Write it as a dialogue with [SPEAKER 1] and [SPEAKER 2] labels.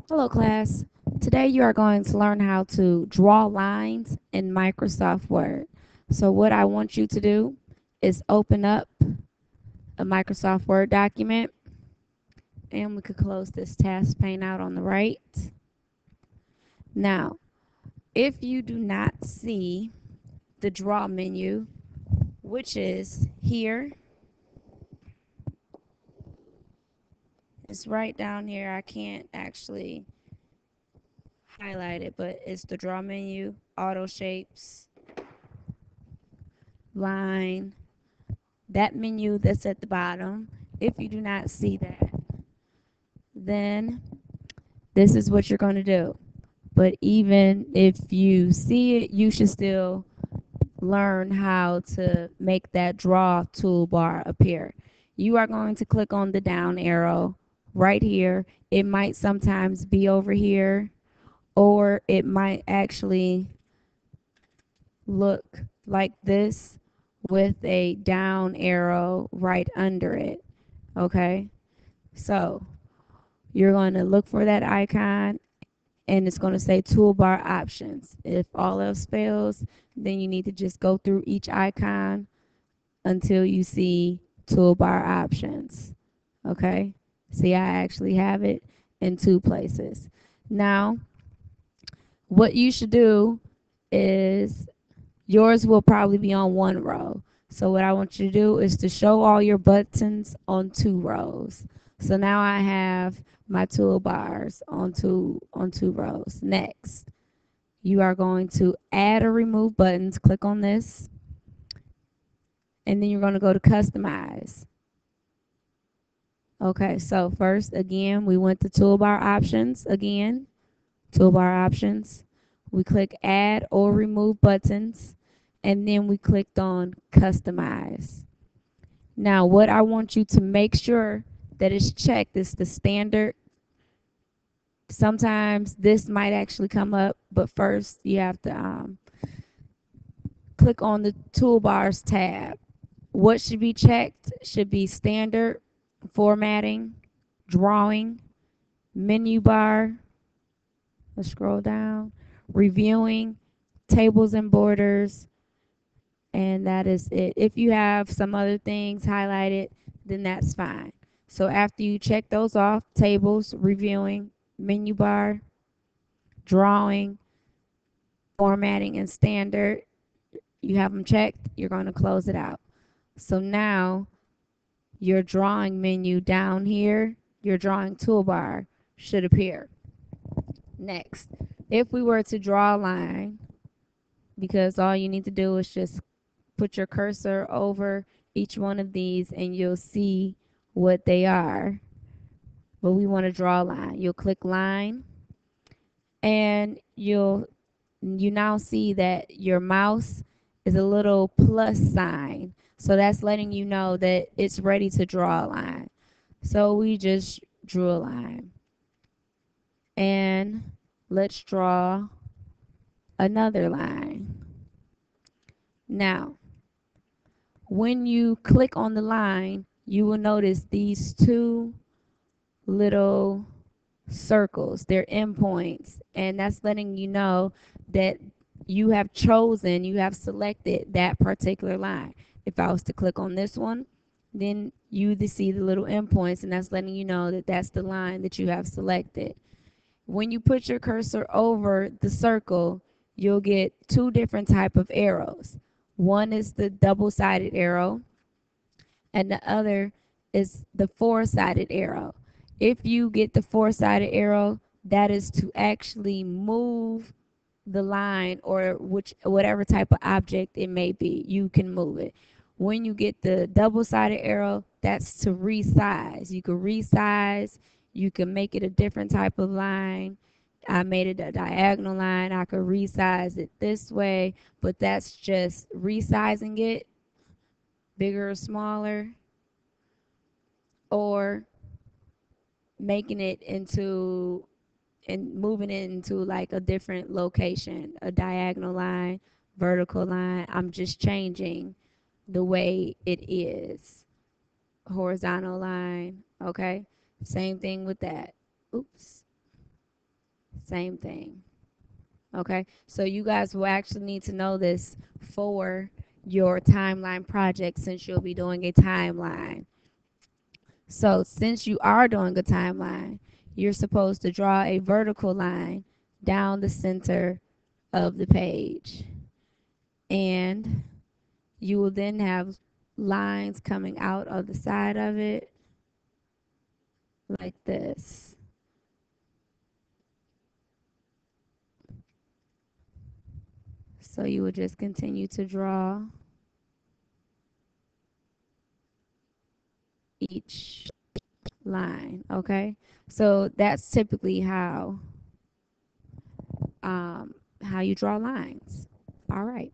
[SPEAKER 1] Hello class. Today you are going to learn how to draw lines in Microsoft Word. So what I want you to do is open up a Microsoft Word document, and we could close this task pane out on the right. Now, if you do not see the draw menu, which is here, it's right down here. I can't actually highlight it, but it's the draw menu, auto shapes, line, that menu that's at the bottom. If you do not see that, then this is what you're going to do. But even if you see it, you should still learn how to make that draw toolbar appear. You are going to click on the down arrow right here. It might sometimes be over here, or it might actually look like this with a down arrow right under it. Okay? So you're going to look for that icon, and it's going to say toolbar options. If all else fails, then you need to just go through each icon until you see toolbar options. Okay? See, I actually have it in two places. Now, what you should do is yours will probably be on one row. So what I want you to do is to show all your buttons on two rows. So now I have my toolbars on two rows. Next, you are going to add or remove buttons. Click on this, and then you're going to go to customize. Okay, so first again, we went to toolbar options again, toolbar options. We click add or remove buttons, and then we clicked on customize. Now, what I want you to make sure that is checked is the standard. Sometimes this might actually come up, but first you have to click on the toolbars tab. What should be checked should be standard, formatting, drawing, menu bar. Let's scroll down, reviewing, tables and borders, and that is it. If you have some other things highlighted, then that's fine. So after you check those off, tables, reviewing, menu bar, drawing, formatting, and standard, you have them checked, you're going to close it out. So now your drawing menu down here, your drawing toolbar should appear. Next, if we were to draw a line, because all you need to do is just put your cursor over each one of these and you'll see what they are. But we want to draw a line. You'll click line, and you now see that your mouse is a little plus sign. So that's letting you know that it's ready to draw a line. So we just drew a line. And let's draw another line. Now, when you click on the line, you will notice these two little circles. They're endpoints, and that's letting you know that you have selected that particular line. If I was to click on this one, then you see the little endpoints, and that's letting you know that that's the line that you have selected. When you put your cursor over the circle, you'll get two different type of arrows. One is the double-sided arrow, and the other is the four-sided arrow. If you get the four-sided arrow, that is to actually move the line, or whatever type of object it may be, you can move it. When you get the double-sided arrow, that's to resize. You can resize, you can make it a different type of line. I made it a diagonal line. I could resize it this way, but that's just resizing it bigger or smaller, or making it into and moving it into like a different location, a diagonal line, vertical line. I'm just changing the way it is. Horizontal line, okay? Same thing with that. Oops. same thing. Okay, so you guys will actually need to know this for your timeline project since you'll be doing a timeline. So since you are doing a timeline, you're supposed to draw a vertical line down the center of the page. And you will then have lines coming out of the side of it like this. So you will just continue to draw each line, okay? So that's typically how you draw lines. All right.